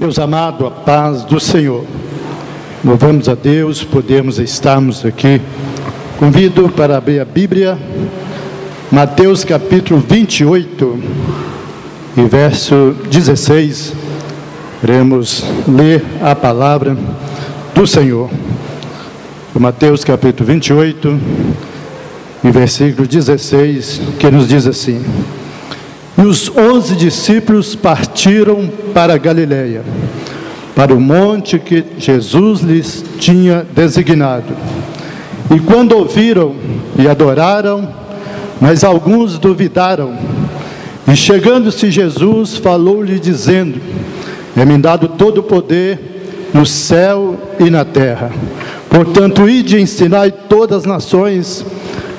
Meus amados, a paz do Senhor. Louvamos a Deus, podemos estarmos aqui. Convido para abrir a Bíblia, Mateus capítulo 28, e verso 16. Iremos ler a palavra do Senhor. Mateus capítulo 28, e versículo 16, que nos diz assim: E os 11 discípulos partiram para a Galileia, para o monte que Jesus lhes tinha designado. E quando ouviram e adoraram, mas alguns duvidaram. E chegando-se Jesus, falou-lhe dizendo: É-me dado todo o poder no céu e na terra. Portanto, ide e ensinai todas as nações,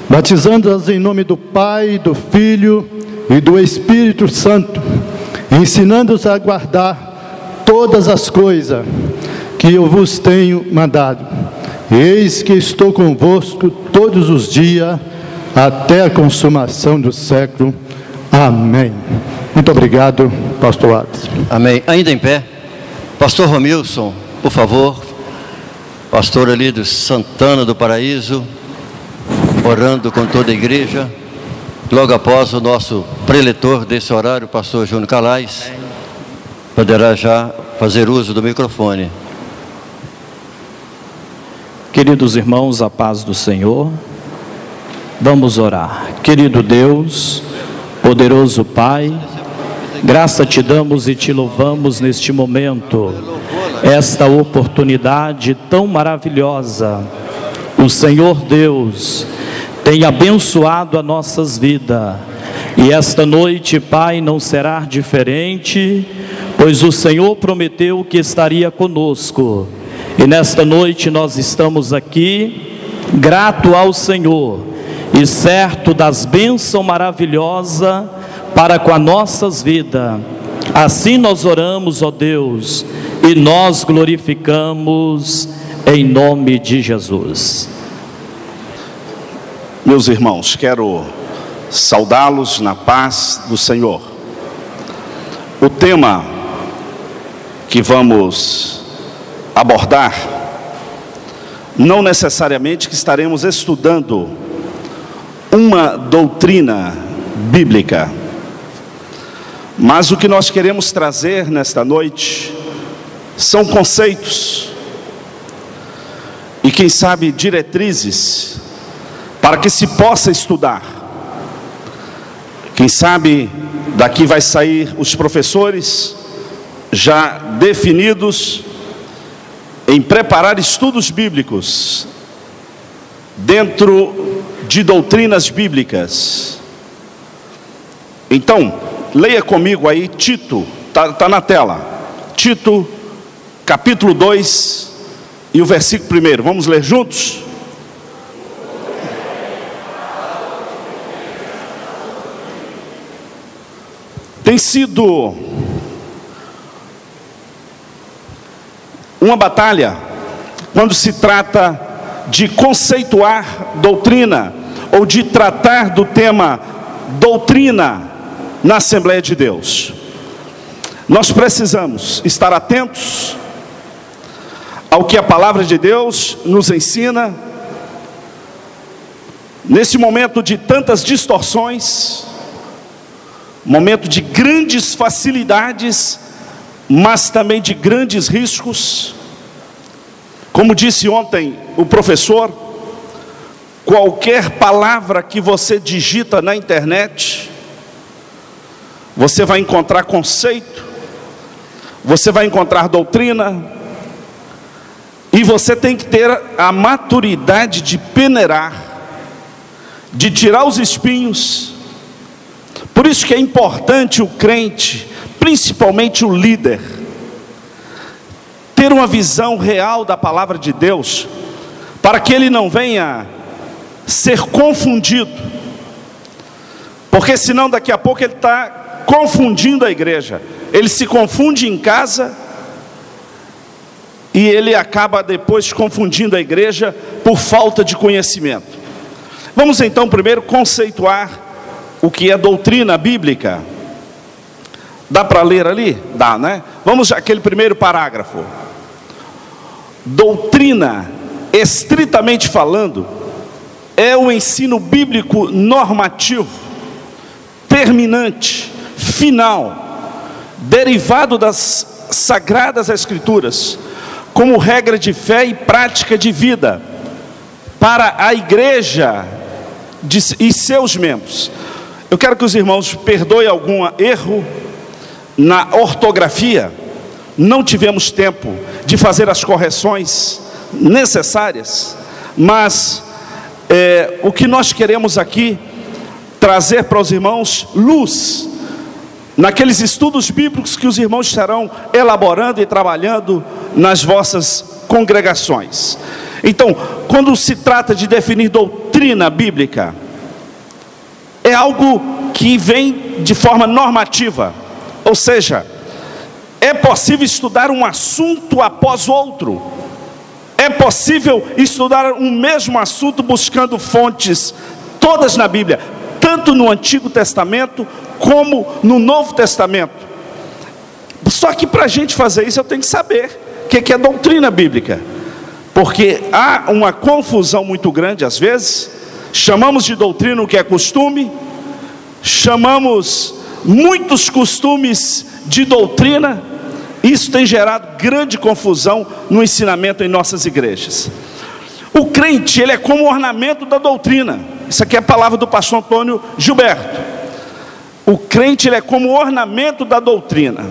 batizando-as em nome do Pai, do Filho e do Espírito Santo, ensinando-os a guardar todas as coisas que eu vos tenho mandado. Eis que estou convosco todos os dias, até a consumação do século. Amém. Muito obrigado, pastor Adson. Amém. Ainda em pé, pastor Romilson, por favor, pastor ali do Santana do Paraíso, orando com toda a igreja. Logo após o nosso preletor desse horário, o pastor Júnior Calais, poderá já fazer uso do microfone. Queridos irmãos, a paz do Senhor. Vamos orar. Querido Deus, poderoso Pai, graça te damos e te louvamos neste momento, esta oportunidade tão maravilhosa. O Senhor Deus tem abençoado as nossas vidas, e esta noite, Pai, não será diferente, pois o Senhor prometeu que estaria conosco, e nesta noite nós estamos aqui, grato ao Senhor, e certo das bênçãos maravilhosas para com as nossas vidas. Assim nós oramos, ó Deus, e nós glorificamos em nome de Jesus. Meus irmãos, quero saudá-los na paz do Senhor. O tema que vamos abordar, não necessariamente que estaremos estudando uma doutrina bíblica, mas o que nós queremos trazer nesta noite são conceitos e, quem sabe, diretrizes para que se possa estudar. Quem sabe daqui vai sair os professores já definidos em preparar estudos bíblicos dentro de doutrinas bíblicas. Então, leia comigo aí Tito, tá na tela, Tito capítulo 2 e o versículo 1, vamos ler juntos? Tem sido uma batalha quando se trata de conceituar doutrina ou de tratar do tema doutrina na Assembleia de Deus. Nós precisamos estar atentos ao que a palavra de Deus nos ensina nesse momento de tantas distorções, momento de grandes facilidades, mas também de grandes riscos. Como disse ontem o professor, qualquer palavra que você digita na internet, você vai encontrar conceito, você vai encontrar doutrina, e você tem que ter a maturidade de peneirar, de tirar os espinhos. Por isso que é importante o crente, principalmente o líder, ter uma visão real da palavra de Deus, para que ele não venha ser confundido, porque senão daqui a pouco ele está confundindo a igreja. Ele se confunde em casa e ele acaba depois confundindo a igreja por falta de conhecimento. Vamos então primeiro conceituar o que é doutrina bíblica. Dá para ler ali? Dá, né? Vamos àquele primeiro parágrafo. Doutrina, estritamente falando, é o ensino bíblico normativo, terminante, final, derivado das Sagradas Escrituras, como regra de fé e prática de vida para a igreja e seus membros. Eu quero que os irmãos perdoem algum erro na ortografia. Não tivemos tempo de fazer as correções necessárias, mas o que nós queremos aqui trazer para os irmãos luz naqueles estudos bíblicos que os irmãos estarão elaborando e trabalhando nas vossas congregações. Então, quando se trata de definir doutrina bíblica, é algo que vem de forma normativa, ou seja, é possível estudar um assunto após outro, é possível estudar um mesmo assunto buscando fontes todas na Bíblia, tanto no Antigo Testamento como no Novo Testamento. Só que para a gente fazer isso eu tenho que saber o que é doutrina bíblica, porque há uma confusão muito grande às vezes. Chamamos de doutrina o que é costume, chamamos muitos costumes de doutrina. Isso tem gerado grande confusão no ensinamento em nossas igrejas. O crente, ele é como o ornamento da doutrina. Isso aqui é a palavra do pastor Antônio Gilberto. O crente, ele é como o ornamento da doutrina.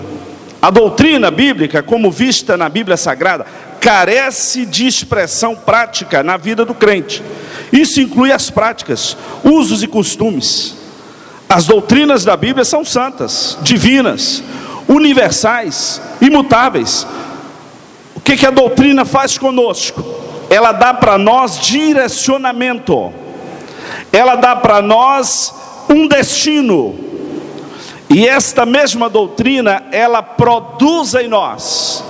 A doutrina bíblica, como vista na Bíblia Sagrada, carece de expressão prática na vida do crente. Isso inclui as práticas, usos e costumes. As doutrinas da Bíblia são santas, divinas, universais, imutáveis. O que a doutrina faz conosco? Ela dá para nós direcionamento, ela dá para nós um destino, e esta mesma doutrina, ela produz em nós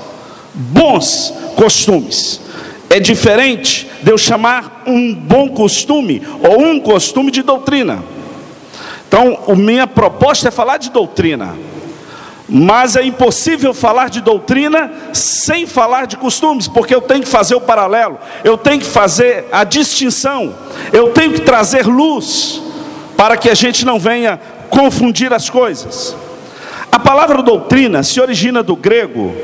bons costumes. É diferente de eu chamar um bom costume ou um costume de doutrina. Então, a minha proposta é falar de doutrina, mas é impossível falar de doutrina sem falar de costumes, porque eu tenho que fazer o paralelo, eu tenho que fazer a distinção, eu tenho que trazer luz, para que a gente não venha confundir as coisas. A palavra doutrina se origina do grego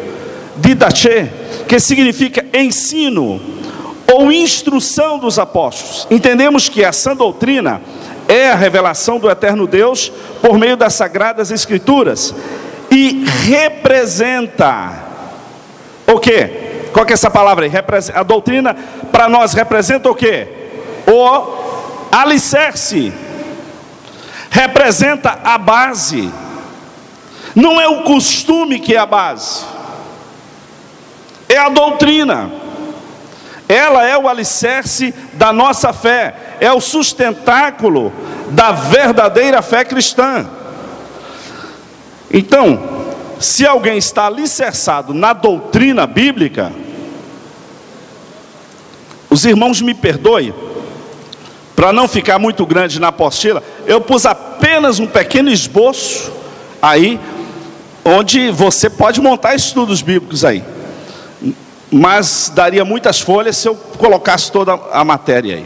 didache, que significa ensino ou instrução dos apóstolos. Entendemos que a sã doutrina é a revelação do eterno Deus por meio das Sagradas Escrituras, e representa o quê? Qual que é essa palavra aí? A doutrina para nós representa o quê? O alicerce, representa a base. Não é o costume que é a base, é a doutrina. Ela é o alicerce da nossa fé, é o sustentáculo da verdadeira fé cristã. Então, se alguém está alicerçado na doutrina bíblica, os irmãos me perdoem, para não ficar muito grande na apostila, eu pus apenas um pequeno esboço aí, onde você pode montar estudos bíblicos aí, mas daria muitas folhas se eu colocasse toda a matéria aí.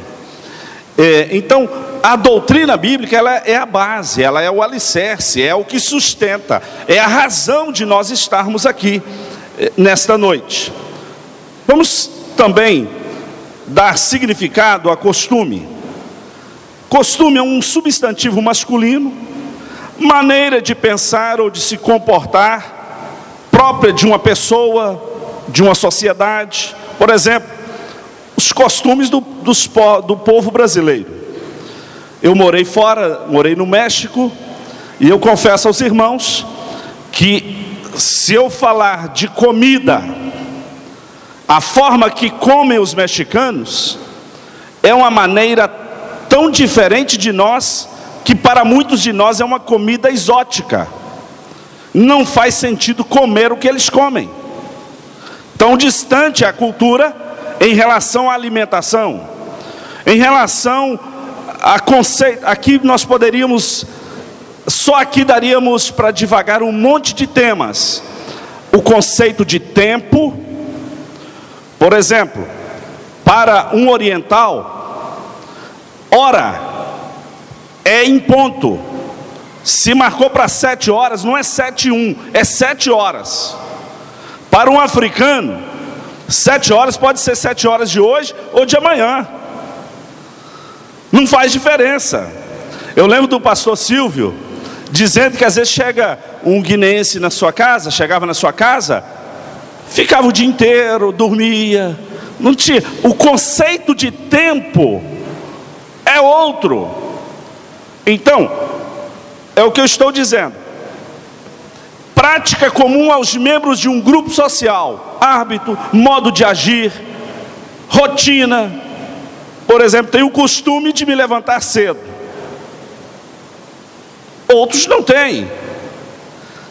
Então, a doutrina bíblica, ela é a base, ela é o alicerce, é o que sustenta, é a razão de nós estarmos aqui nesta noite. Vamos também dar significado a costume. Costume é um substantivo masculino, maneira de pensar ou de se comportar própria de uma pessoa, de uma sociedade. Por exemplo, os costumes do povo brasileiro. Eu morei fora, morei no México, e eu confesso aos irmãos que se eu falar de comida, a forma que comem os mexicanos é uma maneira tão diferente de nós, que para muitos de nós é uma comida exótica. Não faz sentido comer o que eles comem. Tão distante a cultura em relação à alimentação, em relação a conceito. Aqui nós poderíamos, só aqui daríamos para divagar um monte de temas. o conceito de tempo. Por exemplo, para um oriental, hora é em ponto. Se marcou para 7 horas, não é 7:1, é 7 horas. Para um africano, 7 horas pode ser 7 horas de hoje ou de amanhã. Não faz diferença. Eu lembro do pastor Silvio dizendo que às vezes chega um guineense na sua casa, chegava na sua casa, ficava o dia inteiro, dormia, não tinha. O conceito de tempo é outro. Então, é o que eu estou dizendo. Prática comum aos membros de um grupo social, hábito, modo de agir, rotina. Por exemplo, tenho o costume de me levantar cedo. Outros não têm.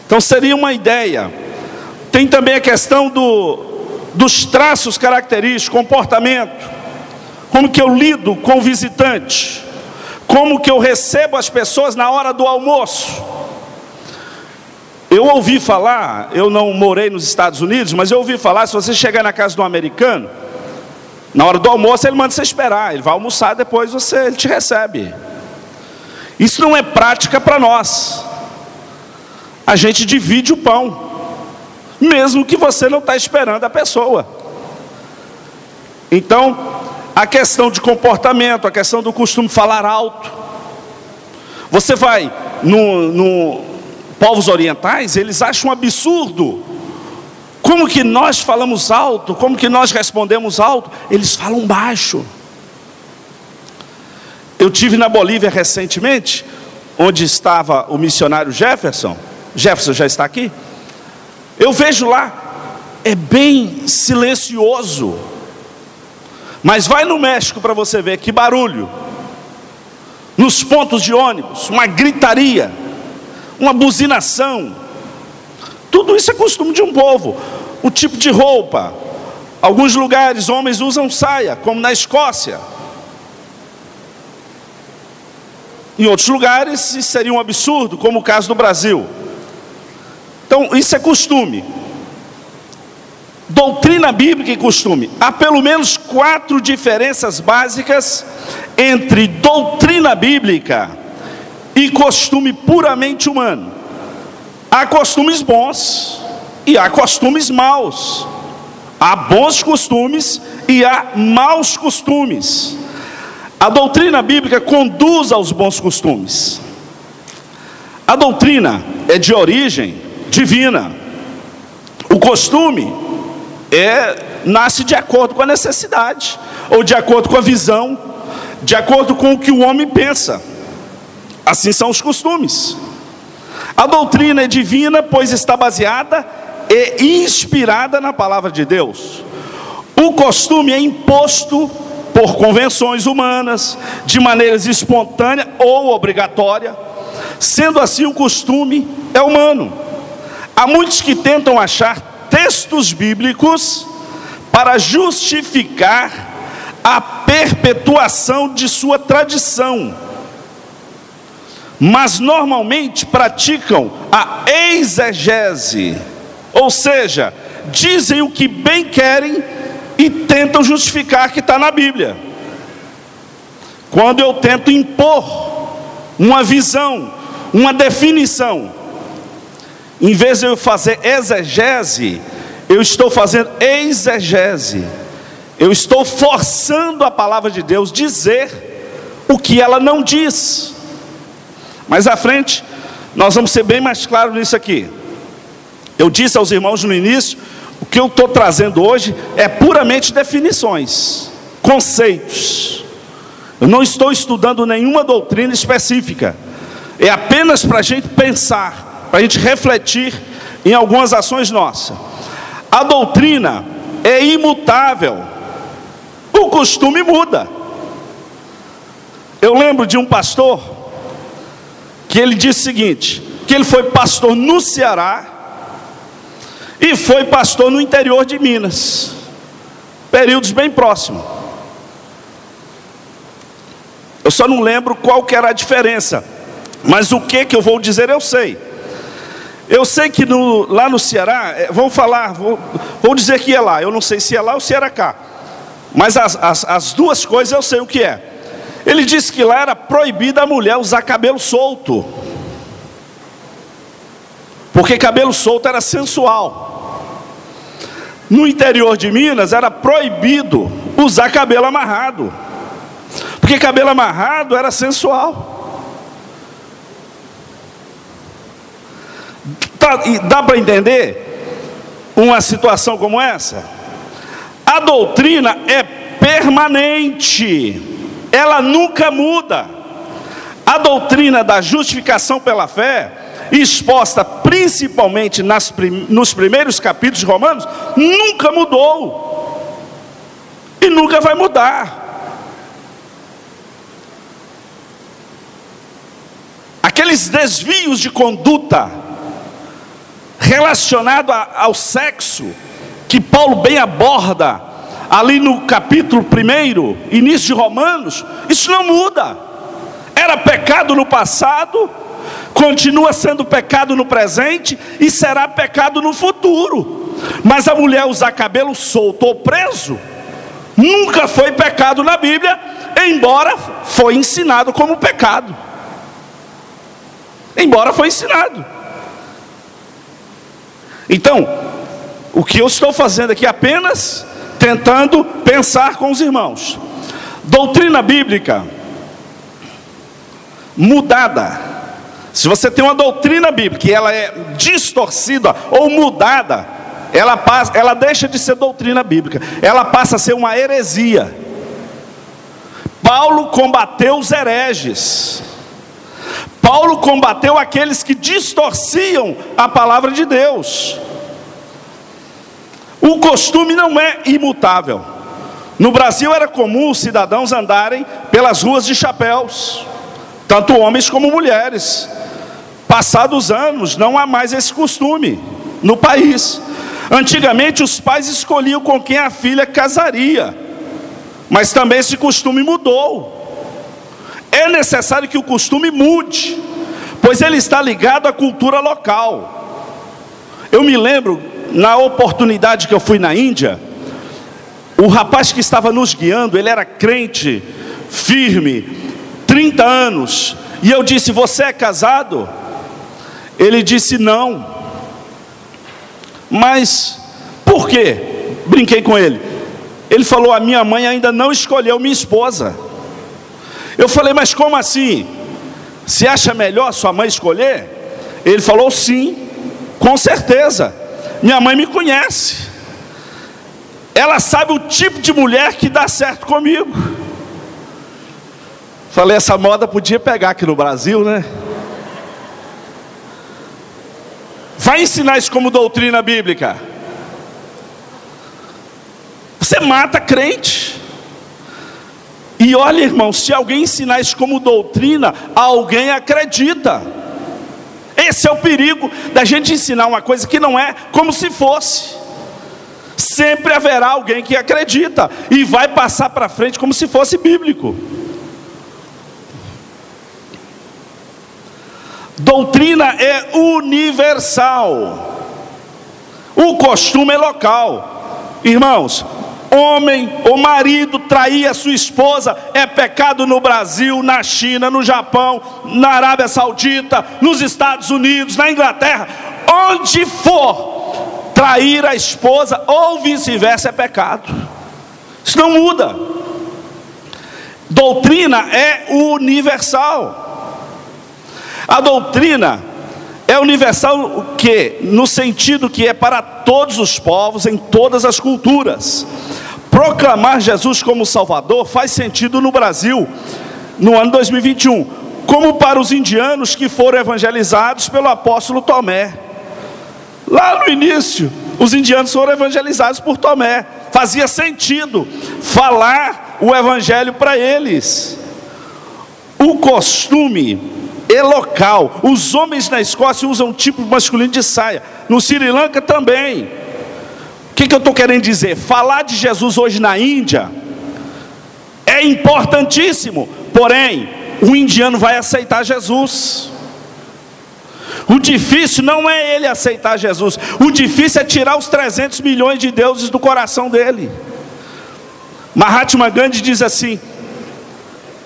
Então seria uma ideia. Tem também a questão dos traços característicos, comportamento. Como que eu lido com o visitante? Como que eu recebo as pessoas na hora do almoço? Eu ouvi falar, eu não morei nos Estados Unidos, mas eu ouvi falar, se você chegar na casa de um americano, na hora do almoço ele manda você esperar, ele vai almoçar, depois ele te recebe. Isso não é prática para nós. A gente divide o pão, mesmo que você não está esperando a pessoa. Então, a questão de comportamento, a questão do costume falar alto. Você vai no povos orientais, eles acham um absurdo. Como que nós falamos alto? Como que nós respondemos alto? Eles falam baixo. Eu tive na Bolívia recentemente, onde estava o missionário Jefferson. Jefferson já está aqui? Eu vejo lá, é bem silencioso. Mas vai no México para você ver que barulho. Nos pontos de ônibus, uma gritaria, uma buzinação. Tudo isso é costume de um povo. O tipo de roupa. Alguns lugares homens usam saia, como na Escócia. Em outros lugares isso seria um absurdo, como o caso do Brasil. Então isso é costume. Doutrina bíblica e costume. Há pelo menos 4 diferenças básicas entre doutrina bíblica e costume puramente humano. Há costumes bons e há costumes maus. Há bons costumes e há maus costumes. A doutrina bíblica conduz aos bons costumes. A doutrina é de origem divina. O costume nasce de acordo com a necessidade, ou de acordo com a visão, de acordo com o que o homem pensa. Assim são os costumes. A doutrina é divina, pois está baseada e inspirada na palavra de Deus. O costume é imposto por convenções humanas, de maneiras espontânea ou obrigatória. Sendo assim, o costume é humano. Há muitos que tentam achar textos bíblicos para justificar a perpetuação de sua tradição, mas normalmente praticam a exegese, ou seja, dizem o que bem querem e tentam justificar que está na Bíblia. Quando eu tento impor uma visão, uma definição, em vez de eu fazer exegese, eu estou fazendo exegese. Eu estou forçando a palavra de Deus dizer o que ela não diz. Mais à frente, nós vamos ser bem mais claros nisso aqui. Eu disse aos irmãos no início, o que eu estou trazendo hoje é puramente definições, conceitos. Eu não estou estudando nenhuma doutrina específica. É apenas para a gente pensar, para a gente refletir em algumas ações nossas. A doutrina é imutável. O costume muda. Eu lembro de um pastor que ele disse o seguinte, que ele foi pastor no Ceará e foi pastor no interior de Minas, períodos bem próximos. Eu só não lembro qual que era a diferença, mas o que eu vou dizer eu sei. Eu sei que lá no Ceará, vou dizer que é lá, eu não sei se é lá ou se era cá, mas as duas coisas eu sei o que é. Ele disse que lá era proibida a mulher usar cabelo solto, porque cabelo solto era sensual. No interior de Minas era proibido usar cabelo amarrado, porque cabelo amarrado era sensual. Dá para entender uma situação como essa? A doutrina é permanente, ela nunca muda. A doutrina da justificação pela fé, exposta principalmente nos primeiros capítulos de Romanos, nunca mudou e nunca vai mudar. Aqueles desvios de conduta relacionado ao sexo, que Paulo bem aborda ali no capítulo 1, início de Romanos, isso não muda. Era pecado no passado, continua sendo pecado no presente e será pecado no futuro. Mas a mulher usar cabelo solto ou preso nunca foi pecado na Bíblia, embora foi ensinado como pecado. Embora foi ensinado. Então, o que eu estou fazendo aqui é apenas tentando pensar com os irmãos. Doutrina bíblica mudada. Se você tem uma doutrina bíblica e ela é distorcida ou mudada, ela deixa de ser doutrina bíblica, ela passa a ser uma heresia. Paulo combateu os hereges. Paulo combateu aqueles que distorciam a palavra de Deus. O costume não é imutável. No Brasil era comum os cidadãos andarem pelas ruas de chapéus, tanto homens como mulheres. Passados anos, não há mais esse costume no país. Antigamente os pais escolhiam com quem a filha casaria, mas também esse costume mudou. É necessário que o costume mude, pois ele está ligado à cultura local. Eu me lembro, na oportunidade que eu fui na Índia, o rapaz que estava nos guiando, ele era crente, firme, 30 anos, e eu disse: você é casado? Ele disse: não. Mas por quê? Brinquei com ele. Ele falou: a minha mãe ainda não escolheu minha esposa. Eu falei: mas como assim? Você acha melhor sua mãe escolher? Ele falou: sim, com certeza. Minha mãe me conhece. Ela sabe o tipo de mulher que dá certo comigo. Falei: essa moda podia pegar aqui no Brasil, né? Vai ensinar isso como doutrina bíblica? Você mata crente. E olha, irmão, se alguém ensinar isso como doutrina, alguém acredita. Esse é o perigo da gente ensinar uma coisa que não é como se fosse. Sempre haverá alguém que acredita e vai passar para frente como se fosse bíblico. Doutrina é universal. O costume é local. Irmãos, homem ou marido trair a sua esposa é pecado no Brasil, na China, no Japão, na Arábia Saudita, nos Estados Unidos, na Inglaterra. Onde for, trair a esposa ou vice-versa é pecado. Isso não muda. Doutrina é universal. A doutrina é universal no sentido que é para todos os povos, em todas as culturas. Proclamar Jesus como Salvador faz sentido no Brasil, no ano 2021, como para os indianos que foram evangelizados pelo apóstolo Tomé. Lá no início, os indianos foram evangelizados por Tomé. Fazia sentido falar o evangelho para eles. O costume é local. Os homens na Escócia usam um tipo masculino de saia. No Sri Lanka também. O que eu estou querendo dizer? Falar de Jesus hoje na Índia é importantíssimo. Porém, o indiano vai aceitar Jesus. O difícil não é ele aceitar Jesus. O difícil é tirar os 300 milhões de deuses do coração dele. Mahatma Gandhi diz assim: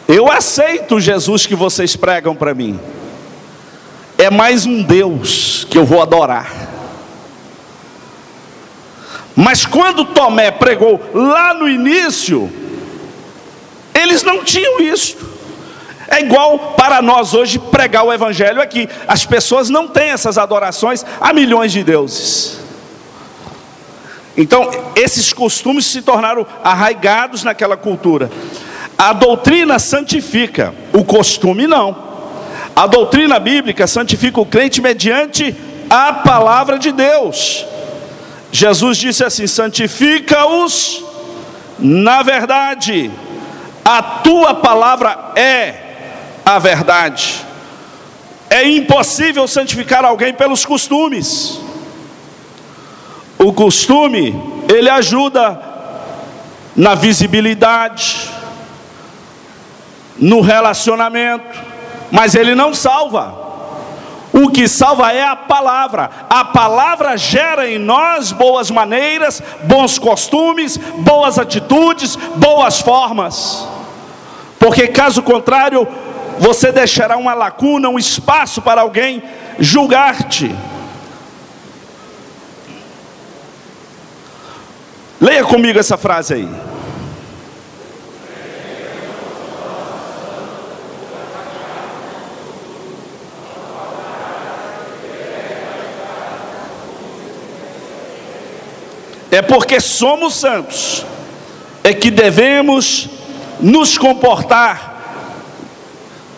eu aceito o Jesus que vocês pregam para mim. É mais um Deus que eu vou adorar. Mas quando Tomé pregou lá no início, eles não tinham isso. É igual para nós hoje pregar o evangelho aqui. As pessoas não têm essas adorações a milhões de deuses. Então esses costumes se tornaram arraigados naquela cultura. A doutrina santifica, o costume não. A doutrina bíblica santifica o crente mediante a palavra de Deus. Jesus disse assim: santifica-os na verdade, a tua palavra é a verdade. É impossível santificar alguém pelos costumes. O costume, ele ajuda na visibilidade, no relacionamento, mas ele não salva. O que salva é a palavra. A palavra gera em nós boas maneiras, bons costumes, boas atitudes, boas formas. Porque caso contrário, você deixará uma lacuna, um espaço para alguém julgar-te. Leia comigo essa frase aí. É porque somos santos, é que devemos nos comportar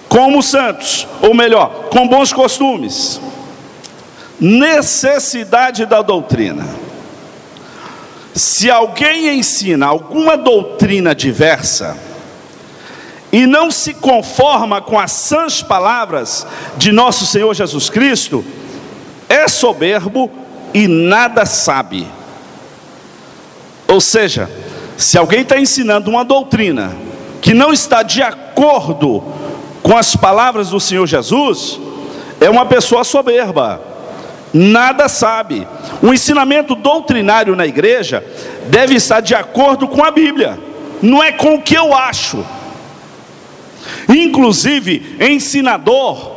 como santos, ou melhor, com bons costumes. Necessidade da doutrina. Se alguém ensina alguma doutrina diversa e não se conforma com as sãs palavras de nosso Senhor Jesus Cristo, é soberbo e nada sabe. Ou seja, se alguém está ensinando uma doutrina que não está de acordo com as palavras do Senhor Jesus, é uma pessoa soberba, nada sabe. O ensinamento doutrinário na igreja deve estar de acordo com a Bíblia, não é com o que eu acho. Inclusive, ensinador,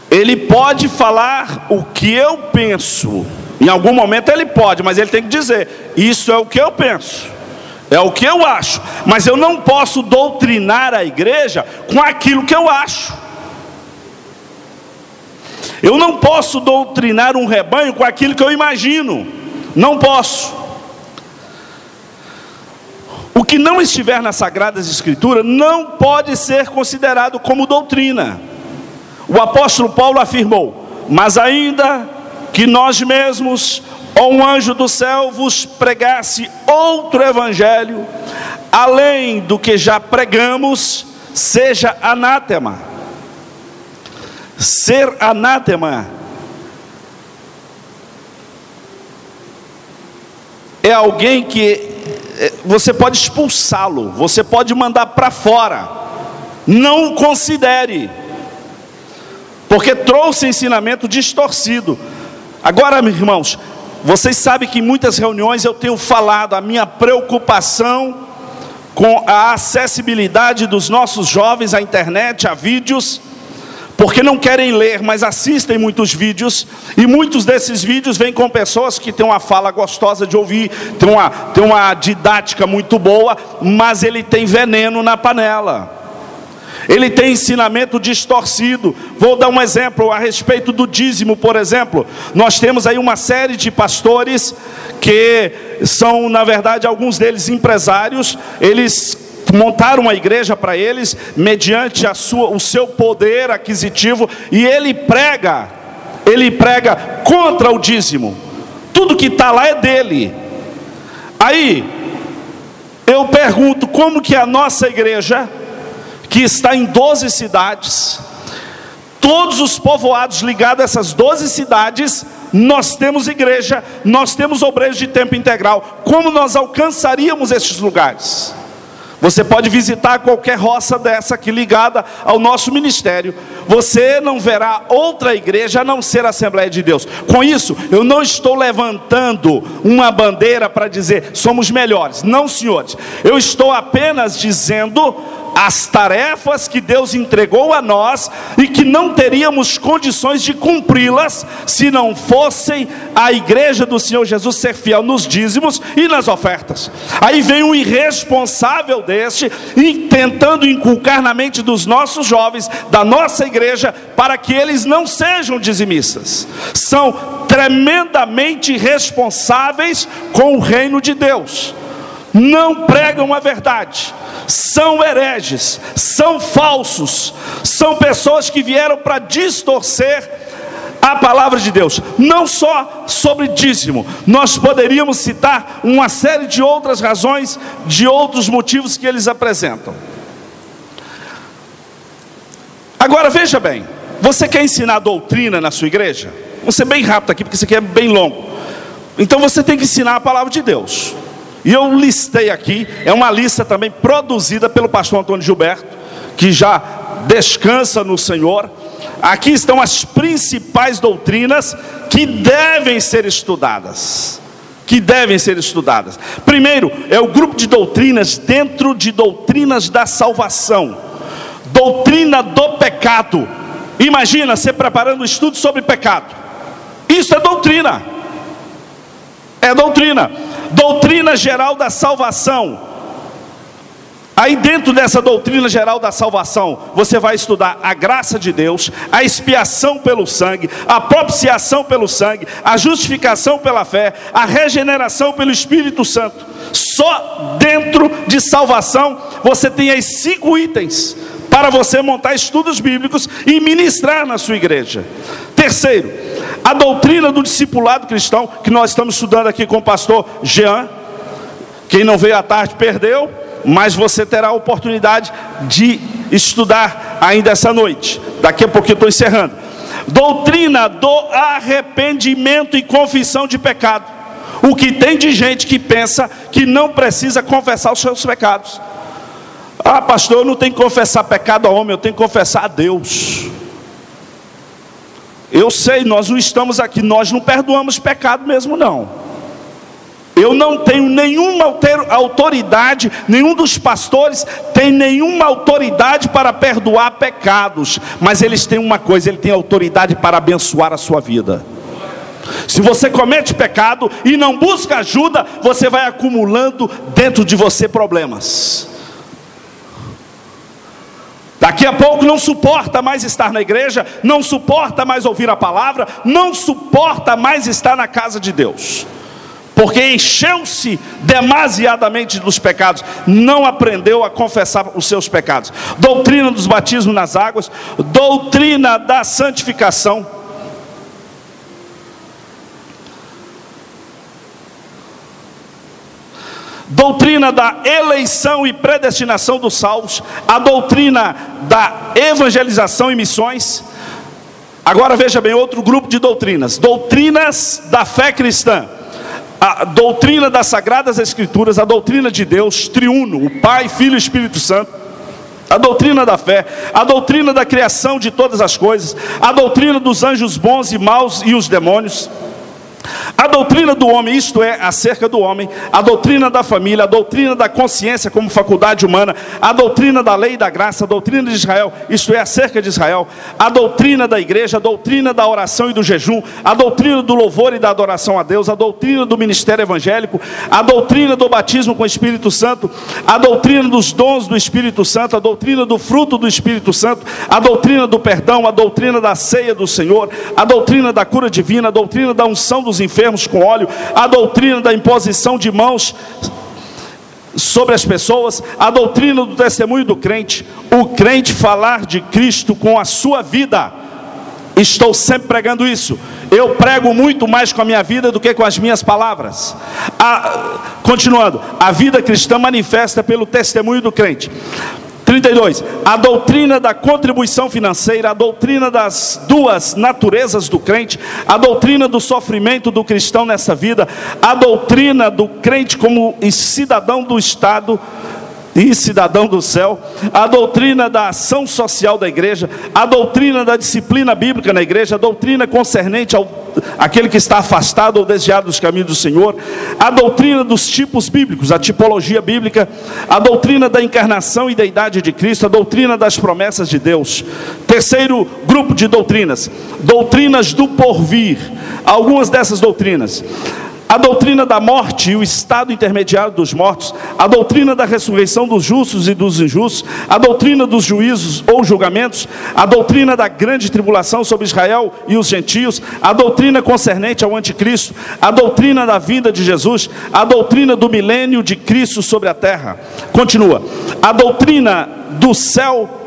ele pode falar o que eu penso. Em algum momento ele pode, mas ele tem que dizer: isso é o que eu penso, é o que eu acho. Mas eu não posso doutrinar a igreja com aquilo que eu acho. Eu não posso doutrinar um rebanho com aquilo que eu imagino. Não posso. O que não estiver nas Sagradas Escrituras não pode ser considerado como doutrina. O apóstolo Paulo afirmou: mas ainda que nós mesmos ou um anjo do céu vos pregasse outro evangelho, além do que já pregamos, seja anátema. Ser anátema é alguém que você pode expulsá-lo, você pode mandar para fora. Não o considere, porque trouxe ensinamento distorcido. Agora, meus irmãos, vocês sabem que em muitas reuniões eu tenho falado a minha preocupação com a acessibilidade dos nossos jovens à internet, a vídeos, porque não querem ler, mas assistem muitos vídeos, e muitos desses vídeos vêm com pessoas que têm uma fala gostosa de ouvir, tem uma didática muito boa, mas ele tem veneno na panela. Ele tem ensinamento distorcido. Vou dar um exemplo a respeito do dízimo, por exemplo. Nós temos aí uma série de pastores que são, na verdade, alguns deles empresários. Eles montaram uma igreja para eles, mediante o seu poder aquisitivo, e ele prega contra o dízimo. Tudo que está lá é dele. Aí, eu pergunto, como que a nossa igreja, que está em 12 cidades, todos os povoados ligados a essas 12 cidades, nós temos igreja, nós temos obreiros de tempo integral, como nós alcançaríamos esses lugares? Você pode visitar qualquer roça dessa aqui ligada ao nosso ministério. Você não verá outra igreja a não ser a Assembleia de Deus. Com isso, eu não estou levantando uma bandeira para dizer somos melhores. Não, senhores. Eu estou apenas dizendo as tarefas que Deus entregou a nós e que não teríamos condições de cumpri-las se não fossem a igreja do Senhor Jesus ser fiel nos dízimos e nas ofertas. Aí vem um irresponsável deste e tentando inculcar na mente dos nossos jovens, da nossa igreja, para que eles não sejam dizimistas. São tremendamente responsáveis com o reino de Deus. Não pregam a verdade, são hereges, são falsos, são pessoas que vieram para distorcer a palavra de Deus. Não só sobre dízimo, nós poderíamos citar uma série de outras razões, de outros motivos que eles apresentam. Agora veja bem, você quer ensinar doutrina na sua igreja? Vou ser bem rápido aqui porque isso aqui é bem longo. Então você tem que ensinar a palavra de Deus. E eu listei aqui, é uma lista também produzida pelo pastor Antônio Gilberto, que já descansa no Senhor. Aqui estão as principais doutrinas que devem ser estudadas. Primeiro, é o grupo de doutrinas dentro de doutrinas da salvação. Doutrina do pecado. Imagina você preparando um estudo sobre pecado. Isso é doutrina. Doutrina geral da salvação. Aí dentro dessa doutrina geral da salvação, você vai estudar a graça de Deus, a expiação pelo sangue, a propiciação pelo sangue, a justificação pela fé, a regeneração pelo Espírito Santo. Só dentro de salvação você tem aí 5 itens para você montar estudos bíblicos e ministrar na sua igreja. Terceiro, a doutrina do discipulado cristão, que nós estamos estudando aqui com o pastor Jean. Quem não veio à tarde perdeu, mas você terá a oportunidade de estudar ainda essa noite. Daqui a pouquinho eu estou encerrando. Doutrina do arrependimento e confissão de pecado. O que tem de gente que pensa que não precisa confessar os seus pecados. Ah, pastor, eu não tenho que confessar pecado a homem, eu tenho que confessar a Deus. Eu sei, nós não estamos aqui, nós não perdoamos pecado mesmo não. Eu não tenho nenhuma autoridade, nenhum dos pastores tem nenhuma autoridade para perdoar pecados. Mas eles têm uma coisa, ele tem autoridade para abençoar a sua vida. Se você comete pecado e não busca ajuda, você vai acumulando dentro de você problemas. Daqui a pouco não suporta mais estar na igreja, não suporta mais ouvir a palavra, não suporta mais estar na casa de Deus, porque encheu-se demasiadamente dos pecados, não aprendeu a confessar os seus pecados. Doutrina dos batismos nas águas, doutrina da santificação, doutrina da eleição e predestinação dos salvos, a doutrina da evangelização e missões. Agora veja bem, outro grupo de doutrinas da fé cristã, a doutrina das Sagradas Escrituras, a doutrina de Deus triuno, o Pai, Filho e Espírito Santo, a doutrina da fé, a doutrina da criação de todas as coisas, a doutrina dos anjos bons e maus e os demônios, a doutrina do homem, isto é, acerca do homem, a doutrina da família, a doutrina da consciência como faculdade humana, a doutrina da lei e da graça, a doutrina de Israel, isto é, acerca de Israel, a doutrina da igreja, a doutrina da oração e do jejum, a doutrina do louvor e da adoração a Deus, a doutrina do ministério evangélico, a doutrina do batismo com o Espírito Santo, a doutrina dos dons do Espírito Santo, a doutrina do fruto do Espírito Santo, a doutrina do perdão, a doutrina da ceia do Senhor, a doutrina da cura divina, a doutrina da unção dos enfermos com óleo, a doutrina da imposição de mãos sobre as pessoas, a doutrina do testemunho do crente, o crente falar de Cristo com a sua vida. Estou sempre pregando isso. Eu prego muito mais com a minha vida do que com as minhas palavras. Continuando, a vida cristã manifesta pelo testemunho do crente. 32, a doutrina da contribuição financeira, a doutrina das duas naturezas do crente, a doutrina do sofrimento do cristão nessa vida, a doutrina do crente como cidadão do Estado, e cidadão do céu, a doutrina da ação social da igreja, a doutrina da disciplina bíblica na igreja, a doutrina concernente àquele que está afastado ou desviado dos caminhos do Senhor, a doutrina dos tipos bíblicos, a tipologia bíblica, a doutrina da encarnação e deidade de Cristo, a doutrina das promessas de Deus. Terceiro grupo de doutrinas, doutrinas do porvir. Algumas dessas doutrinas: a doutrina da morte e o estado intermediário dos mortos, a doutrina da ressurreição dos justos e dos injustos, a doutrina dos juízos ou julgamentos, a doutrina da grande tribulação sobre Israel e os gentios, a doutrina concernente ao anticristo, a doutrina da vinda de Jesus, a doutrina do milênio de Cristo sobre a terra. Continua: a doutrina do céu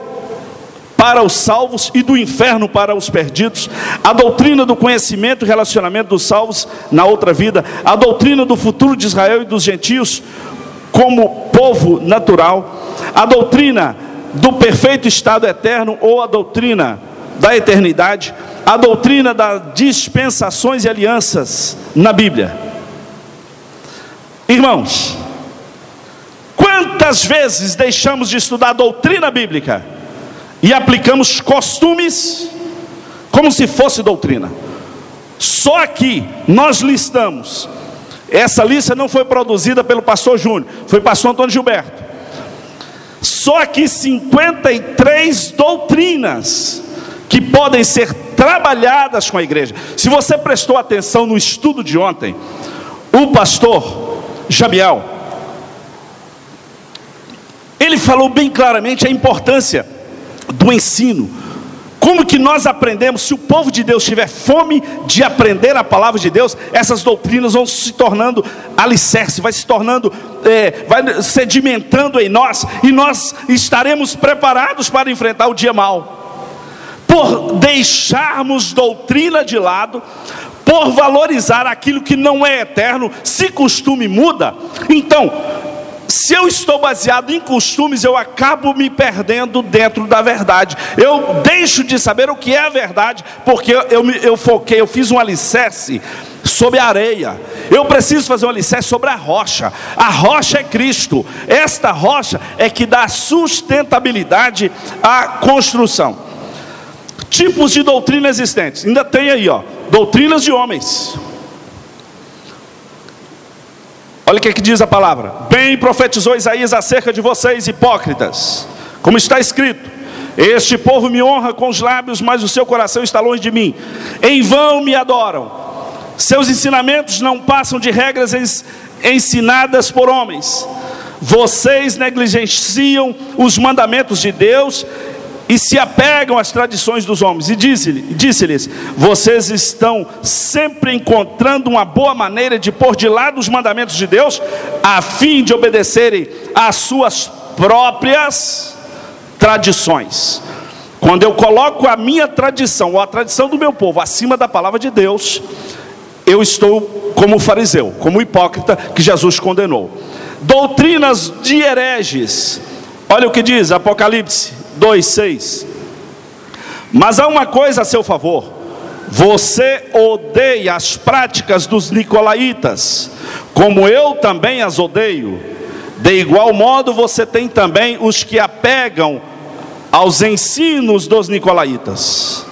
para os salvos e do inferno para os perdidos, a doutrina do conhecimento e relacionamento dos salvos na outra vida, a doutrina do futuro de Israel e dos gentios como povo natural, a doutrina do perfeito estado eterno ou a doutrina da eternidade, a doutrina das dispensações e alianças na Bíblia. Irmãos, quantas vezes deixamos de estudar a doutrina bíblica e aplicamos costumes como se fosse doutrina? Só aqui nós listamos, essa lista não foi produzida pelo pastor Júnior, foi pastor Antônio Gilberto. Só aqui 53 doutrinas que podem ser trabalhadas com a igreja. Se você prestou atenção no estudo de ontem, o pastor Jamiel, ele falou bem claramente a importância do ensino. Como que nós aprendemos? Se o povo de Deus tiver fome de aprender a palavra de Deus, essas doutrinas vão se tornando alicerce, vai se tornando, vai sedimentando em nós, e nós estaremos preparados para enfrentar o dia mau. Por deixarmos doutrina de lado, por valorizar aquilo que não é eterno, se costume muda, então, se eu estou baseado em costumes, eu acabo me perdendo dentro da verdade. Eu deixo de saber o que é a verdade, porque eu fiz um alicerce sobre a areia. Eu preciso fazer um alicerce sobre a rocha. A rocha é Cristo. Esta rocha é que dá sustentabilidade à construção. Tipos de doutrina existentes. Ainda tem aí, doutrinas de homens. Olha o que diz a palavra: bem profetizou Isaías acerca de vocês, hipócritas, como está escrito: este povo me honra com os lábios, mas o seu coração está longe de mim. Em vão me adoram. Seus ensinamentos não passam de regras ensinadas por homens. Vocês negligenciam os mandamentos de Deus e se apegam às tradições dos homens. E disse-lhes: vocês estão sempre encontrando uma boa maneira de pôr de lado os mandamentos de Deus, a fim de obedecerem às suas próprias tradições. Quando eu coloco a minha tradição, ou a tradição do meu povo, acima da palavra de Deus, eu estou como fariseu, como hipócrita que Jesus condenou. Doutrinas de hereges. Olha o que diz Apocalipse 2:6. Mas há uma coisa a seu favor: você odeia as práticas dos nicolaítas, como eu também as odeio. De igual modo você tem também os que apegam aos ensinos dos nicolaítas.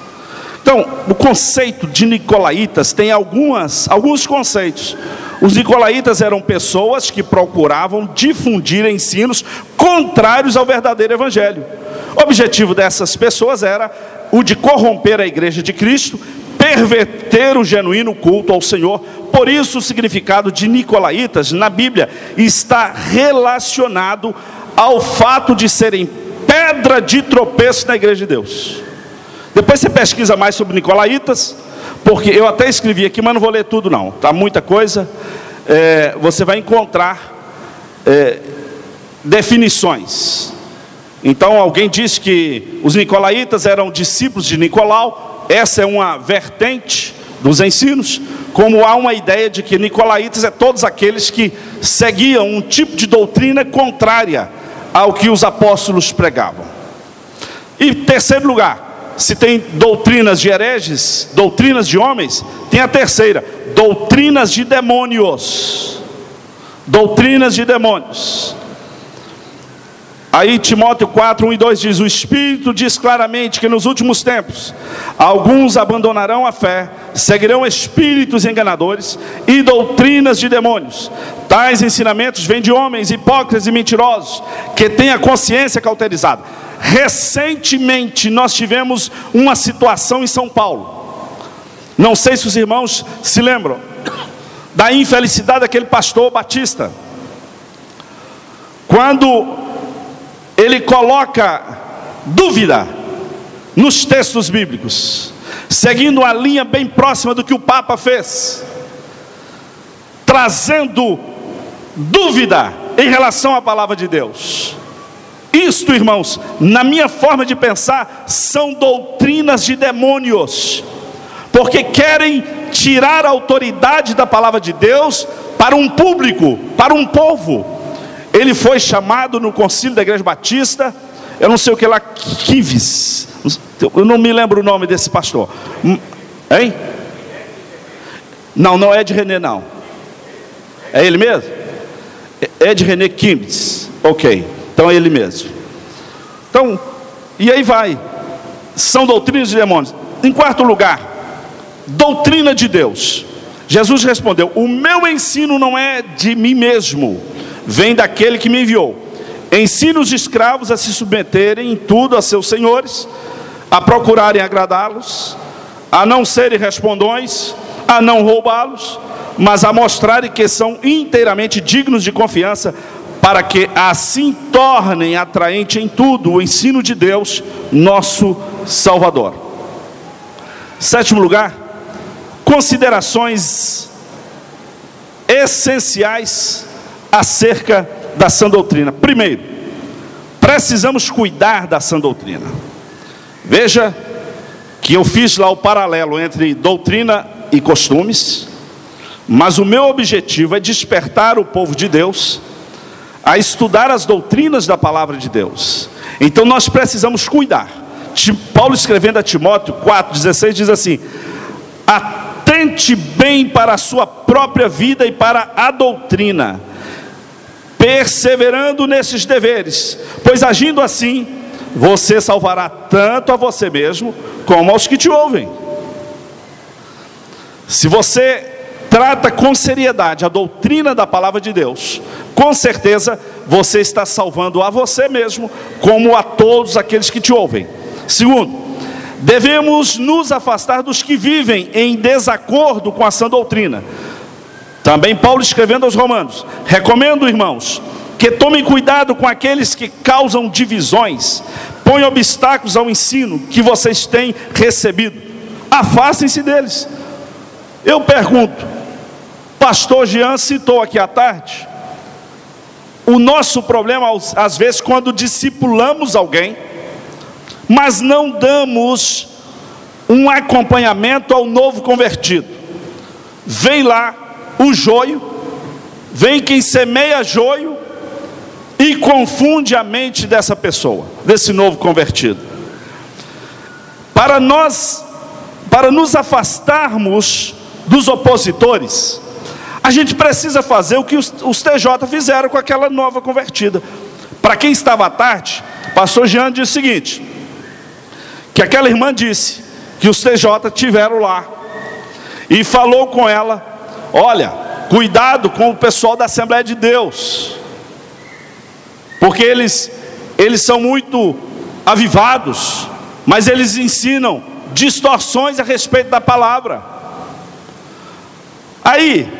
Então, o conceito de nicolaítas tem alguns conceitos. Os nicolaítas eram pessoas que procuravam difundir ensinos contrários ao verdadeiro evangelho. O objetivo dessas pessoas era o de corromper a igreja de Cristo, perverter o genuíno culto ao Senhor. Por isso o significado de nicolaítas na Bíblia está relacionado ao fato de serem pedra de tropeço na igreja de Deus. Depois você pesquisa mais sobre nicolaítas, porque eu até escrevi aqui, mas não vou ler tudo não, tá muita coisa. Você vai encontrar definições. Então alguém disse que os nicolaítas eram discípulos de Nicolau. Essa é uma vertente dos ensinos. Como há uma ideia de que nicolaítas é todos aqueles que seguiam um tipo de doutrina contrária ao que os apóstolos pregavam. E terceiro lugar, se tem doutrinas de hereges, doutrinas de homens, tem a terceira: doutrinas de demônios. Doutrinas de demônios. Aí Timóteo 4, 1 e 2 diz: o Espírito diz claramente que nos últimos tempos alguns abandonarão a fé, seguirão espíritos enganadores e doutrinas de demônios. Tais ensinamentos vêm de homens hipócritas e mentirosos, que têm a consciência cauterizada. Recentemente nós tivemos uma situação em São Paulo. Não sei se os irmãos se lembram da infelicidade daquele pastor batista, quando ele coloca dúvida nos textos bíblicos, seguindo uma linha bem próxima do que o Papa fez, trazendo dúvida em relação à palavra de Deus. Isto, irmãos, na minha forma de pensar, são doutrinas de demônios, porque querem tirar a autoridade da palavra de Deus para um público, para um povo. Ele foi chamado no concílio da Igreja Batista, eu não sei o que lá, Kives, eu não me lembro o nome desse pastor, hein? Não é de René, não. É ele mesmo? É de René Kives, ok, então é ele mesmo. Então, e aí vai, são doutrinas de demônios. Em quarto lugar, doutrina de Deus. Jesus respondeu: o meu ensino não é de mim mesmo, vem daquele que me enviou. Ensina os escravos a se submeterem em tudo a seus senhores, a procurarem agradá-los, a não serem respondões, a não roubá-los, mas a mostrarem que são inteiramente dignos de confiança, para que assim tornem atraente em tudo o ensino de Deus, nosso Salvador. Sétimo lugar, considerações essenciais acerca da sã doutrina. Primeiro, precisamos cuidar da sã doutrina. Veja que eu fiz lá o paralelo entre doutrina e costumes, mas o meu objetivo é despertar o povo de Deus a estudar as doutrinas da palavra de Deus. Então nós precisamos cuidar. Paulo, escrevendo a Timóteo 4,16, diz assim: atente bem para a sua própria vida e para a doutrina, perseverando nesses deveres, pois agindo assim, você salvará tanto a você mesmo, como aos que te ouvem. Se você trata com seriedade a doutrina da palavra de Deus, com certeza você está salvando a você mesmo, como a todos aqueles que te ouvem. Segundo, devemos nos afastar dos que vivem em desacordo com a sã doutrina. Também Paulo, escrevendo aos Romanos, recomendo, irmãos, que tomem cuidado com aqueles que causam divisões, põem obstáculos ao ensino que vocês têm recebido. Afastem-se deles. Eu pergunto, pastor Jean citou aqui à tarde, o nosso problema às vezes quando discipulamos alguém, mas não damos um acompanhamento ao novo convertido. Vem lá o joio, vem quem semeia joio e confunde a mente dessa pessoa, desse novo convertido. Para nos afastarmos dos opositores, a gente precisa fazer o que os TJ fizeram com aquela nova convertida. Para quem estava à tarde, o pastor Jean disse o seguinte, que aquela irmã disse que os TJ tiveram lá e falou com ela: olha, cuidado com o pessoal da Assembleia de Deus, porque eles são muito avivados, mas eles ensinam distorções a respeito da palavra. Aí,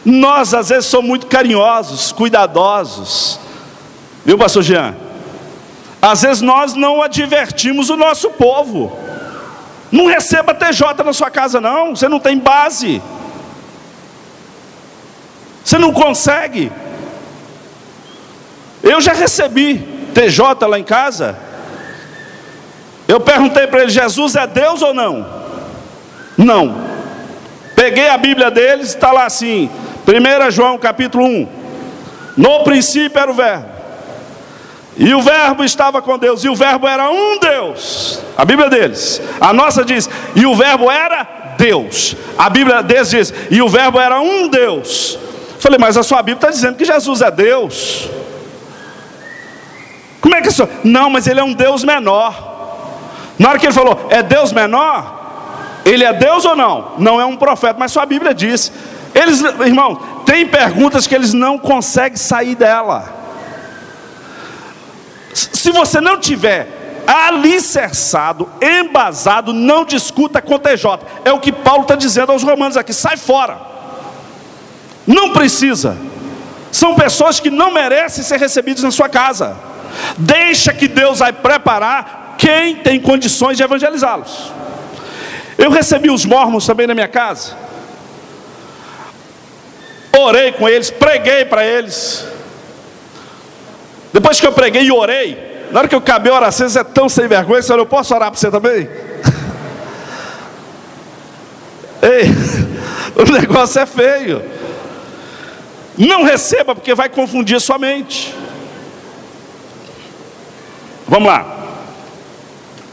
nós às vezes somos muito carinhosos, cuidadosos, viu, pastor Jean? Às vezes nós não advertimos o nosso povo. Não receba TJ na sua casa não, você não tem base, você não consegue. Eu já recebi TJ lá em casa. Eu perguntei para ele: Jesus é Deus ou não? Não. Peguei a Bíblia deles, está lá assim, 1 João capítulo 1, no princípio era o verbo, e o verbo estava com Deus, e o verbo era um Deus. A Bíblia deles. A nossa diz: e o verbo era Deus. A Bíblia deles diz: e o verbo era um Deus. Falei: mas a sua Bíblia está dizendo que Jesus é Deus. Como é que isso? Não, mas ele é um Deus menor. Na hora que ele falou, é Deus menor, ele é Deus ou não? Não é um profeta, mas sua Bíblia diz. Eles, irmão, tem perguntas que eles não conseguem sair dela. Se você não tiver alicerçado, embasado, não discuta com TJ. É o que Paulo está dizendo aos romanos aqui, sai fora. Não precisa. São pessoas que não merecem ser recebidas na sua casa. Deixa que Deus vai preparar quem tem condições de evangelizá-los. Eu recebi os mormons também na minha casa. Orei com eles, preguei para eles. Depois que eu preguei e orei, na hora que eu acabei a oração, você é tão sem vergonha, senhor, eu posso orar para você também? Ei, o negócio é feio. Não receba, porque vai confundir a sua mente. Vamos lá.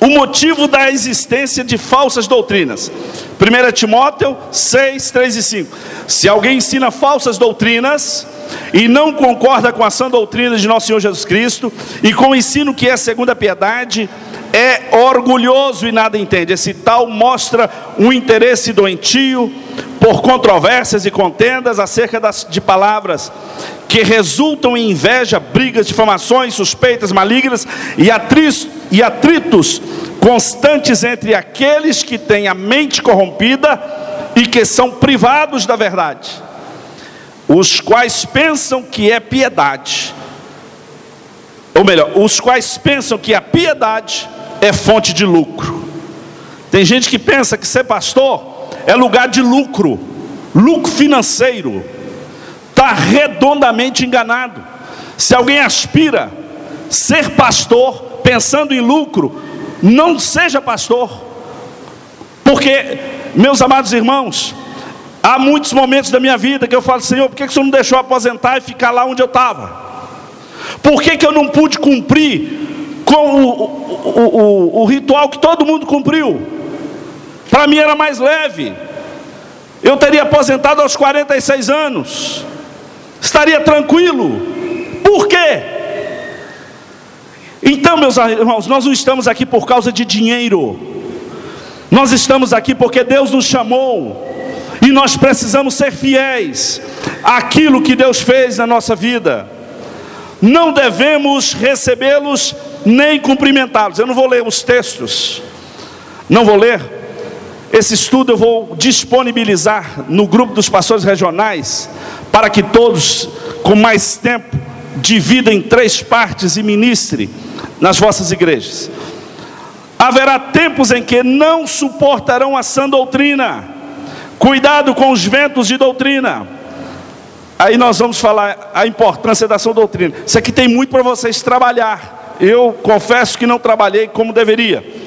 O motivo da existência de falsas doutrinas. 1 Timóteo 6, 3 e 5. Se alguém ensina falsas doutrinas e não concorda com a sã doutrina de nosso Senhor Jesus Cristo e com o ensino que é segundo a piedade, é orgulhoso e nada entende. Esse tal mostra um interesse doentio por controvérsias e contendas acerca de palavras que resultam em inveja, brigas, difamações, suspeitas malignas e atritos constantes entre aqueles que têm a mente corrompida e que são privados da verdade, os quais pensam que é piedade, ou melhor, os quais pensam que a piedade é fonte de lucro. Tem gente que pensa que ser pastor é lugar de lucro, lucro financeiro. Está redondamente enganado. Se alguém aspira ser pastor pensando em lucro, não seja pastor. Porque, meus amados irmãos, há muitos momentos da minha vida que eu falo, Senhor, por que o Senhor não deixou eu aposentar e ficar lá onde eu estava? Por que eu não pude cumprir com o ritual que todo mundo cumpriu? Para mim era mais leve. Eu teria aposentado aos 46 anos. Estaria tranquilo. Por quê? Então, meus irmãos, nós não estamos aqui por causa de dinheiro. Nós estamos aqui porque Deus nos chamou. E nós precisamos ser fiéis àquilo que Deus fez na nossa vida. Não devemos recebê-los nem cumprimentá-los. Eu não vou ler os textos. Não vou ler. Esse estudo eu vou disponibilizar no grupo dos pastores regionais, para que todos, com mais tempo, dividam em 3 partes e ministre nas vossas igrejas. Haverá tempos em que não suportarão a sã doutrina. Cuidado com os ventos de doutrina. Aí nós vamos falar a importância da sã doutrina. Isso aqui tem muito para vocês trabalhar. Eu confesso que não trabalhei como deveria.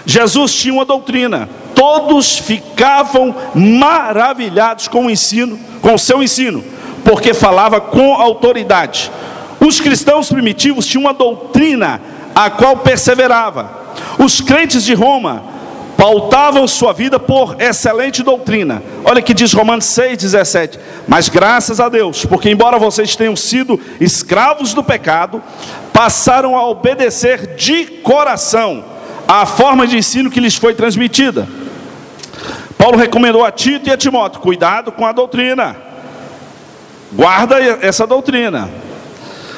Jesus tinha uma doutrina. Todos ficavam maravilhados com o seu ensino, porque falava com autoridade. Os cristãos primitivos tinham uma doutrina a qual perseverava. Os crentes de Roma pautavam sua vida por excelente doutrina. Olha que diz Romanos 6,17. Mas graças a Deus, porque embora vocês tenham sido escravos do pecado, passaram a obedecer de coração a forma de ensino que lhes foi transmitida. Paulo recomendou a Tito e a Timóteo: cuidado com a doutrina, guarda essa doutrina.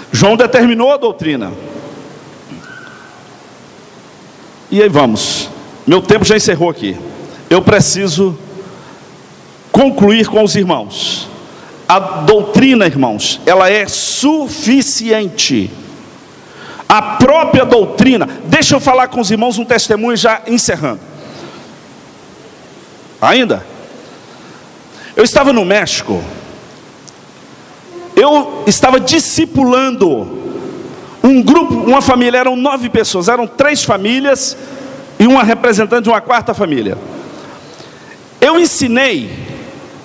João determinou a doutrina. E aí vamos, meu tempo já encerrou aqui. Eu preciso concluir com os irmãos. A doutrina, irmãos, ela é suficiente. A própria doutrina. Deixa eu falar com os irmãos um testemunho, já encerrando. Ainda? Eu estava no México. Eu estava discipulando um grupo, uma família. Eram 9 pessoas, eram 3 famílias e uma representante de uma 4ª família. Eu ensinei,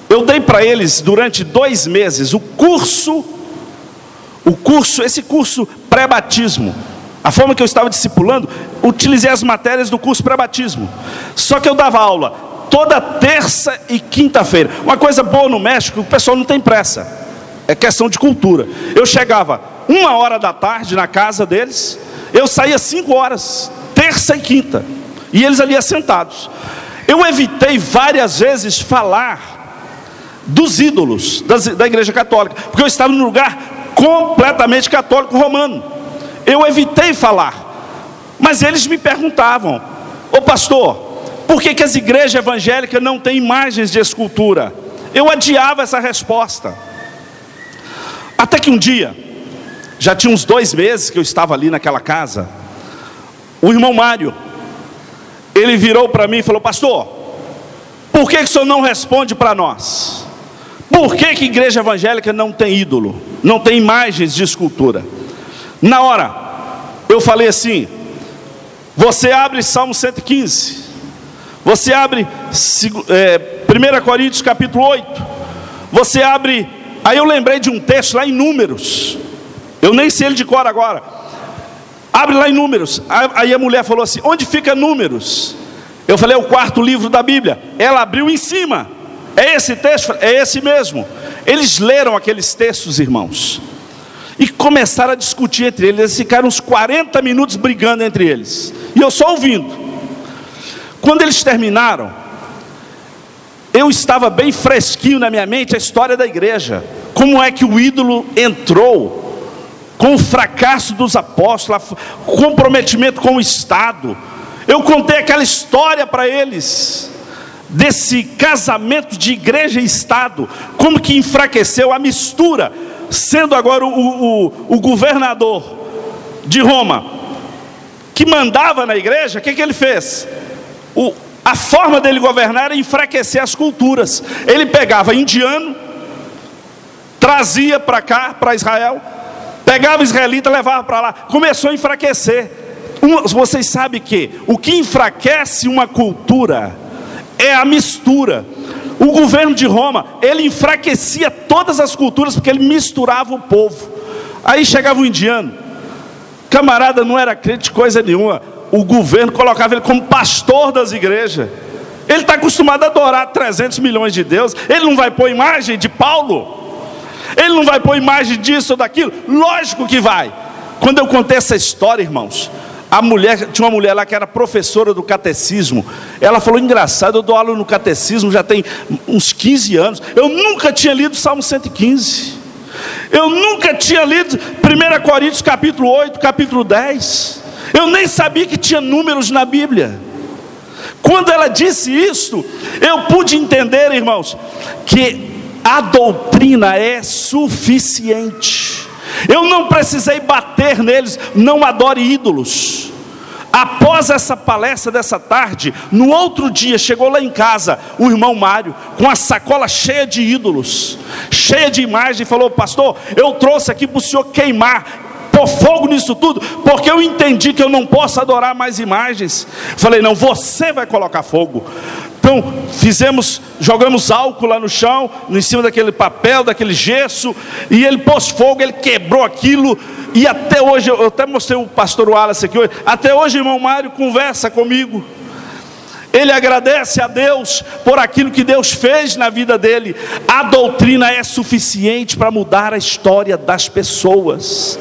eu dei para eles durante 2 meses esse curso pré-batismo. A forma que eu estava discipulando, utilizei as matérias do curso pré-batismo. Só que eu dava aula toda terça e quinta-feira. Uma coisa boa no México, o pessoal não tem pressa. É questão de cultura. Eu chegava 1h da tarde na casa deles, eu saía 5 horas, terça e quinta, e eles ali assentados. Eu evitei várias vezes falar dos ídolos da igreja católica, porque eu estava num lugar completamente católico romano. Eu evitei falar, mas eles me perguntavam: ô pastor, por que as igrejas evangélicas não têm imagens de escultura? Eu adiava essa resposta, até que um dia, já tinha uns 2 meses que eu estava ali naquela casa, o irmão Mário, ele virou para mim e falou: pastor, por que o senhor não responde para nós? Por que a igreja evangélica não tem ídolo, não tem imagens de escultura? Na hora, eu falei assim: você abre Salmo 115, você abre 1 Coríntios capítulo 8, você abre... Aí eu lembrei de um texto lá em Números, eu nem sei ele de cor agora. Abre lá em Números. Aí a mulher falou assim: onde fica Números? Eu falei: é o 4º livro da Bíblia. Ela abriu em cima. É esse texto? É esse mesmo. Eles leram aqueles textos, irmãos, e começaram a discutir entre eles. Eles ficaram uns 40 minutos brigando entre eles, e eu só ouvindo. Quando eles terminaram, eu estava bem fresquinho na minha mente a história da igreja, como é que o ídolo entrou, com o fracasso dos apóstolos, o comprometimento com o Estado. Eu contei aquela história para eles, desse casamento de igreja e Estado, como que enfraqueceu a mistura, sendo agora o governador de Roma, que mandava na igreja. O que ele fez? A forma dele governar era enfraquecer as culturas. Ele pegava indiano, trazia para cá, para Israel, pegava israelita, levava para lá, começou a enfraquecer. Vocês sabem que o que enfraquece uma cultura é a mistura. O governo de Roma, ele enfraquecia todas as culturas, porque ele misturava o povo. Aí chegava o indiano, camarada não era crente de coisa nenhuma, o governo colocava ele como pastor das igrejas. Ele está acostumado a adorar 300 milhões de deuses. Ele não vai pôr imagem de Paulo? Ele não vai pôr imagem disso ou daquilo? Lógico que vai. Quando eu contei essa história, irmãos, tinha uma mulher lá que era professora do catecismo. Ela falou: engraçado, eu dou aula no catecismo já tem uns 15 anos. Eu nunca tinha lido Salmo 115. Eu nunca tinha lido 1 Coríntios capítulo 8, capítulo 10. Eu nem sabia que tinha números na Bíblia. Quando ela disse isso, eu pude entender, irmãos, que a doutrina é suficiente. Eu não precisei bater neles: não adore ídolos. Após essa palestra dessa tarde, no outro dia, chegou lá em casa o irmão Mário, com a sacola cheia de ídolos, cheia de imagens, e falou: pastor, eu trouxe aqui para o senhor queimar, pôr fogo nisso tudo, porque eu entendi que eu não posso adorar mais imagens. Falei: não, você vai colocar fogo. Então jogamos álcool lá no chão, em cima daquele papel, daquele gesso, e ele pôs fogo, ele quebrou aquilo. E até hoje, eu até mostrei o pastor Wallace aqui hoje, até hoje o irmão Mário conversa comigo. Ele agradece a Deus por aquilo que Deus fez na vida dele. A doutrina é suficiente para mudar a história das pessoas.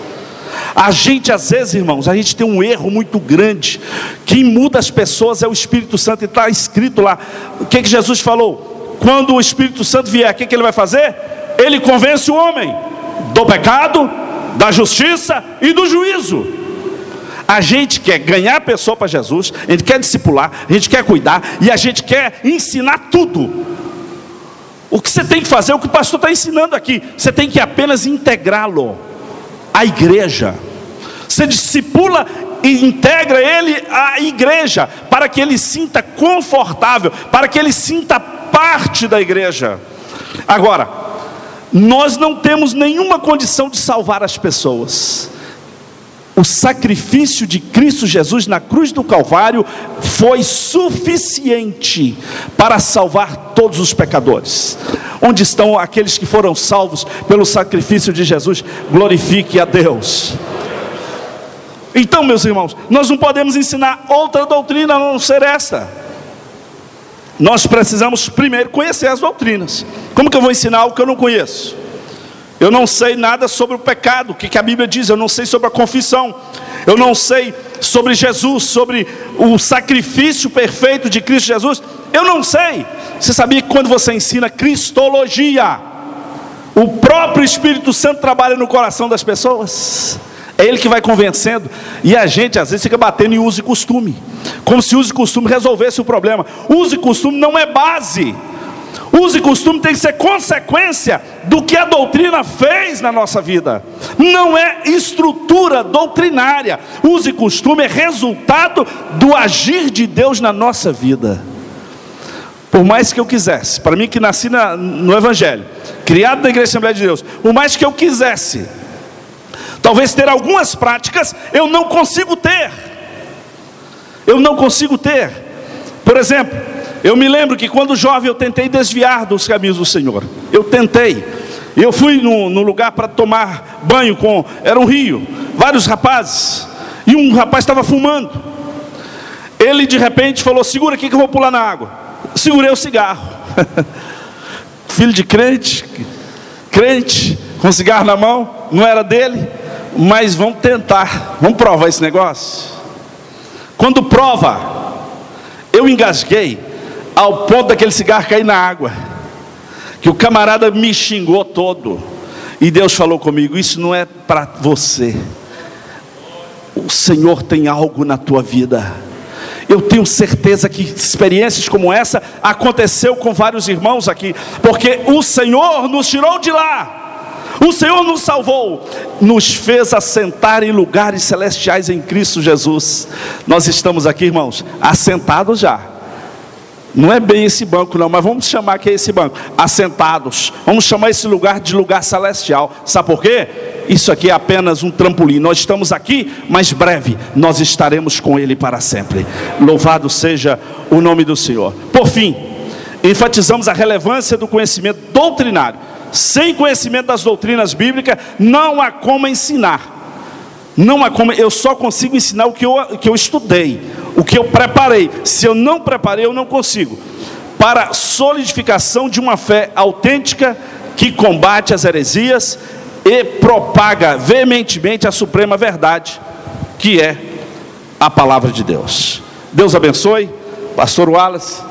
A gente, às vezes, irmãos, a gente tem um erro muito grande. Quem muda as pessoas é o Espírito Santo. E está escrito lá, o que Jesus falou? Quando o Espírito Santo vier, o que ele vai fazer? Ele convence o homem do pecado, da justiça e do juízo. A gente quer ganhar a pessoa para Jesus, a gente quer discipular, a gente quer cuidar, e a gente quer ensinar tudo. O que você tem que fazer é o que o pastor está ensinando aqui. Você tem que apenas integrá-lo à igreja. Você discipula e integra ele à igreja, para que ele sinta confortável, para que ele sinta parte da igreja. Agora, nós não temos nenhuma condição de salvar as pessoas. O sacrifício de Cristo Jesus na cruz do Calvário foi suficiente para salvar todos os pecadores. Onde estão aqueles que foram salvos pelo sacrifício de Jesus? Glorifique a Deus. Então, meus irmãos, nós não podemos ensinar outra doutrina a não ser esta. Nós precisamos primeiro conhecer as doutrinas. Como que eu vou ensinar algo que eu não conheço? Eu não sei nada sobre o pecado, o que a Bíblia diz. Eu não sei sobre a confissão. Eu não sei sobre Jesus, sobre o sacrifício perfeito de Cristo Jesus. Eu não sei. Você sabia que quando você ensina cristologia, o próprio Espírito Santo trabalha no coração das pessoas? É Ele que vai convencendo. E a gente às vezes fica batendo em uso e costume, como se uso e costume resolvesse o problema. Uso e costume não é base. Uso e costume tem que ser consequência do que a doutrina fez na nossa vida. Não é estrutura doutrinária. Uso e costume é resultado do agir de Deus na nossa vida. Por mais que eu quisesse, para mim que nasci no Evangelho, criado na Igreja Assembleia de Deus, por mais que eu quisesse, talvez ter algumas práticas, eu não consigo ter. Eu não consigo ter. Por exemplo, eu me lembro que quando jovem eu tentei desviar dos caminhos do Senhor. Eu tentei. Eu fui no lugar para tomar banho era um rio, vários rapazes, e um rapaz estava fumando. Ele de repente falou: segura aqui que eu vou pular na água. Segurei o cigarro. Filho de crente, com cigarro na mão, não era dele, mas vamos tentar, vamos provar esse negócio. Quando prova, eu engasguei ao ponto daquele cigarro cair na água, que o camarada me xingou todo, e Deus falou comigo: isso não é para você, o Senhor tem algo na tua vida. Eu tenho certeza que experiências como essa aconteceu com vários irmãos aqui, porque o Senhor nos tirou de lá, o Senhor nos salvou, nos fez assentar em lugares celestiais em Cristo Jesus. Nós estamos aqui, irmãos, assentados já. Não é bem esse banco não, mas vamos chamar que é esse banco, assentados. Vamos chamar esse lugar de lugar celestial. Sabe por quê? Isso aqui é apenas um trampolim. Nós estamos aqui, mas breve nós estaremos com Ele para sempre. Louvado seja o nome do Senhor. Por fim, enfatizamos a relevância do conhecimento doutrinário. Sem conhecimento das doutrinas bíblicas, não há como ensinar. Não há como, eu só consigo ensinar o que eu estudei, o que eu preparei. Se eu não preparei, eu não consigo. Para a solidificação de uma fé autêntica, que combate as heresias e propaga veementemente a suprema verdade, que é a palavra de Deus. Deus abençoe. Pastor Wallace,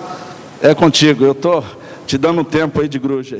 é contigo. Eu estou te dando um tempo aí de gruja.